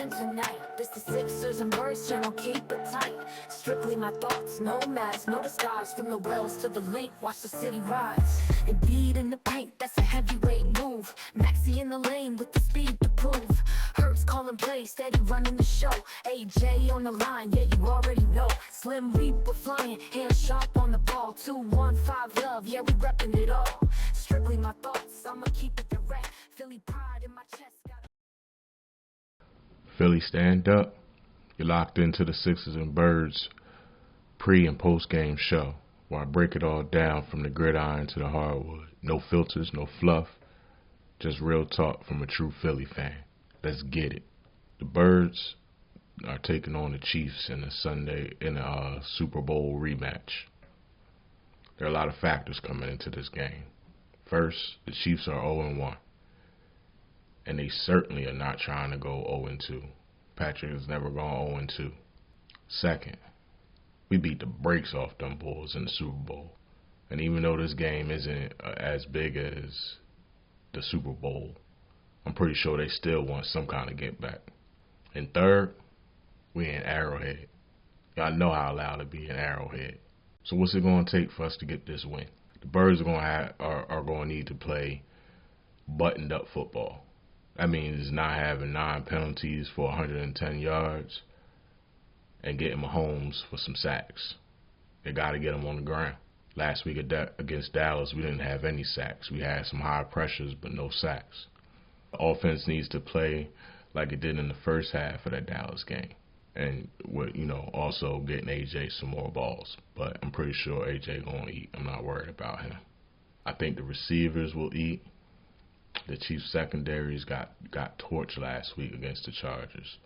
win tonight. This the Sixers and Birds channel, keep it tight. Strictly my thoughts, no mask, no disguise. From the wells to the link, watch the city rise. Indeed in the paint, that's a heavyweight move. Maxi in the lane with the speed to prove. Hurts calling plays, steady running the show. AJ on the line, yeah you already know. Slim Reaper flying, hands sharp on the ball. 2-1-5 love, yeah we reppin' it all. Strictly my thoughts, I'ma keep it direct. Philly pride in my chest. Philly, stand up. You're locked into the Sixers and Birds pre- and post-game show, where I break it all down from the gridiron to the hardwood. No filters, no fluff, just real talk from a true Philly fan. Let's get it. The Birds are taking on the Chiefs in a Super Bowl rematch. There are a lot of factors coming into this game. First, the Chiefs are 0-1. And they certainly are not trying to go 0-2. Patrick has never gone 0-2. Second, we beat the brakes off them Bulls in the Super Bowl. And even though this game isn't as big as the Super Bowl, I'm pretty sure they still want some kind of get back. And third, we in Arrowhead. Y'all know how loud it be in Arrowhead. So what's it going to take for us to get this win? The Birds are going to need to play buttoned up football. That means not having 9 penalties for 110 yards and getting Mahomes for some sacks. They got to get him on the ground. Last week against Dallas, we didn't have any sacks. We had some high pressures, but no sacks. The offense needs to play like it did in the first half of that Dallas game. And with, also getting AJ some more balls. But I'm pretty sure AJ going to eat. I'm not worried about him. I think the receivers will eat. The Chiefs secondaries got torched last week against the Chargers.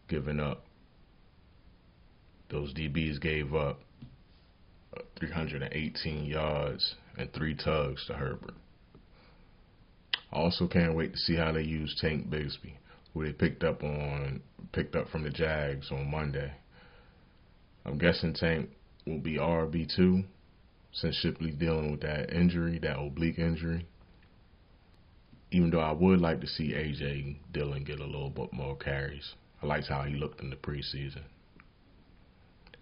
Giving up. Those DBs gave up 318 yards and 3 tugs to Herbert. I also can't wait to see how they use Tank Bigsby, who they picked up from the Jags on Monday. I'm guessing Tank will be RB2 since Shipley's dealing with that injury, that oblique injury. Even though I would like to see A.J. Dillon get a little bit more carries. I liked how he looked in the preseason.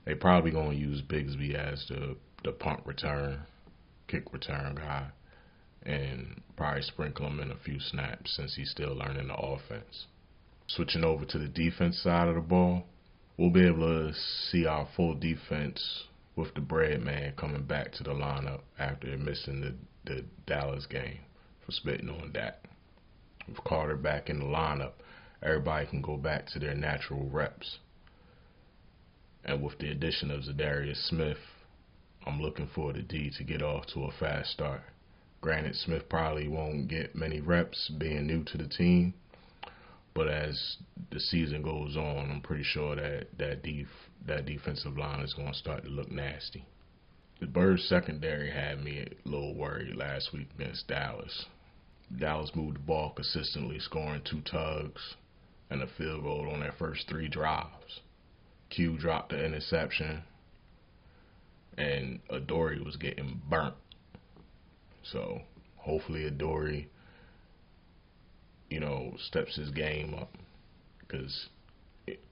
They probably going to use Bigsby as the punt return, kick return guy, and probably sprinkle him in a few snaps since he's still learning the offense. Switching over to the defense side of the ball, we'll be able to see our full defense with the bread man coming back to the lineup after missing the Dallas game. For spitting on that. With Carter back in the lineup, everybody can go back to their natural reps. And with the addition of Zadarius Smith, I'm looking for the D to get off to a fast start. Granted, Smith probably won't get many reps being new to the team, but as the season goes on, I'm pretty sure that defensive line is going to start to look nasty. The Birds secondary had me a little worried last week against Dallas. Dallas moved the ball consistently, scoring 2 tugs and a field goal on their first 3 drives. Q dropped the interception, and Adoree was getting burnt. So hopefully Adoree, steps his game up, because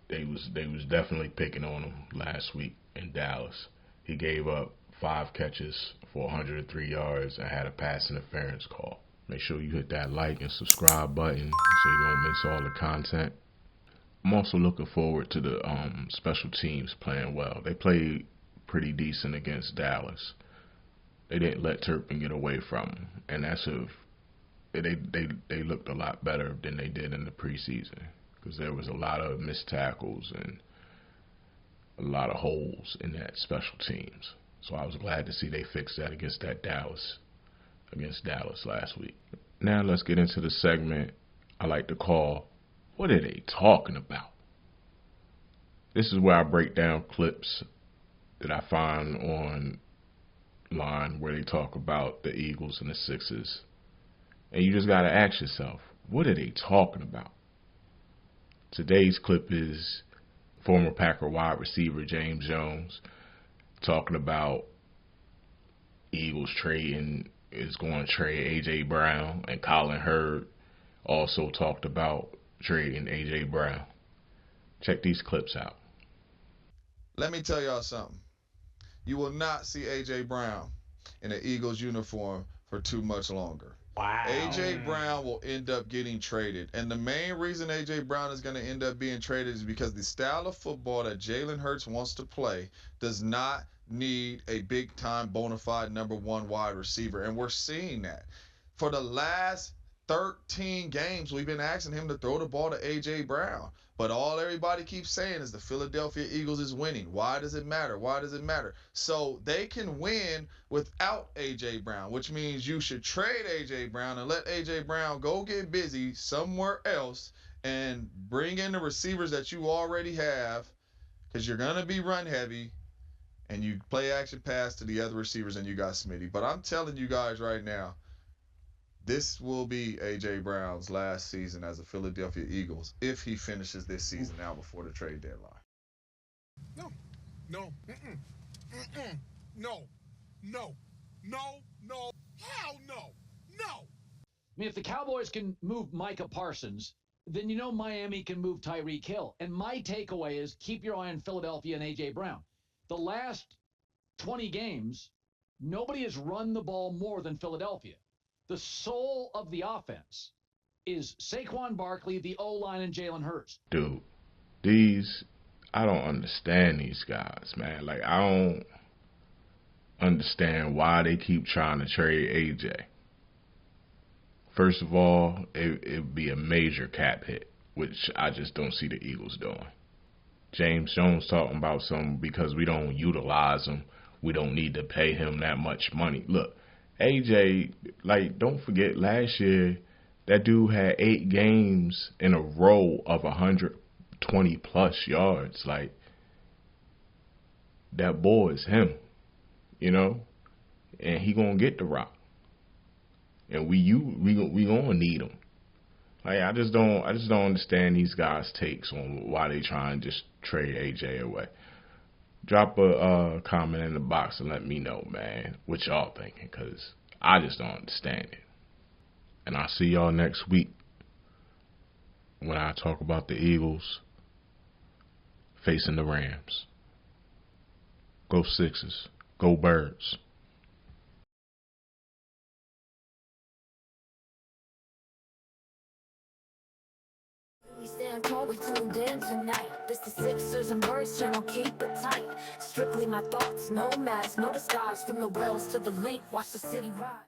they was definitely picking on him last week in Dallas. He gave up 5 catches for 103 yards and had a pass interference call. Make sure you hit that like and subscribe button so you don't miss all the content. I'm also looking forward to the special teams playing well. They played pretty decent against Dallas. They didn't let Turpin get away from them, and they looked a lot better than they did in the preseason, because there was a lot of missed tackles and a lot of holes in that special teams. So I was glad to see they fixed that against Dallas last week. Now let's get into the segment I like to call, What Are They Talking About? This is where I break down clips that I find online where they talk about the Eagles and the Sixers. And you just got to ask yourself, what are they talking about? Today's clip is former Packer wide receiver James Jones talking about Eagles is going to trade A.J. Brown, and Colin Hurd also talked about trading A.J. Brown. Check these clips out. Let me tell y'all something. You will not see A.J. Brown in an Eagles uniform for too much longer. Wow. A.J. Brown will end up getting traded. And the main reason A.J. Brown is going to end up being traded is because the style of football that Jalen Hurts wants to play does not need a big-time bona fide number one wide receiver. And we're seeing that. For the last 13 games, we've been asking him to throw the ball to A.J. Brown. But all everybody keeps saying is the Philadelphia Eagles is winning. Why does it matter? Why does it matter? So they can win without A.J. Brown, which means you should trade A.J. Brown and let A.J. Brown go get busy somewhere else and bring in the receivers that you already have, because you're going to be run heavy, and you play action pass to the other receivers and you got Smitty. But I'm telling you guys right now, this will be A.J. Brown's last season as a Philadelphia Eagles if he finishes this season now before the trade deadline. No. No. No. No. No. No. Hell no. No. I mean, if the Cowboys can move Micah Parsons, then you know Miami can move Tyreek Hill. And my takeaway is keep your eye on Philadelphia and A.J. Brown. The last 20 games, nobody has run the ball more than Philadelphia. The soul of the offense is Saquon Barkley, the O-line, and Jalen Hurts. Dude, I don't understand these guys, man. Like, I don't understand why they keep trying to trade AJ. First of all, it'd be a major cap hit, which I just don't see the Eagles doing. James Jones talking about something because we don't utilize him. We don't need to pay him that much money. Look, AJ, like, don't forget last year, that dude had 8 games in a row of 120 plus yards. Like, that boy is him, you know, and he gonna get the rock, and we gonna need him. Like, I just don't understand these guys' takes on why they try and just trade AJ away. Drop a comment in the box and let me know, man, what y'all thinking, because I just don't understand it. And I'll see y'all next week when I talk about the Eagles facing the Rams. Go Sixers. Go Birds. We stand tall, we tuned in tonight. This the Sixers and Birds channel, keep it tight. Strictly my thoughts, no mask, no disguise. From the wells to the link, watch the city rise.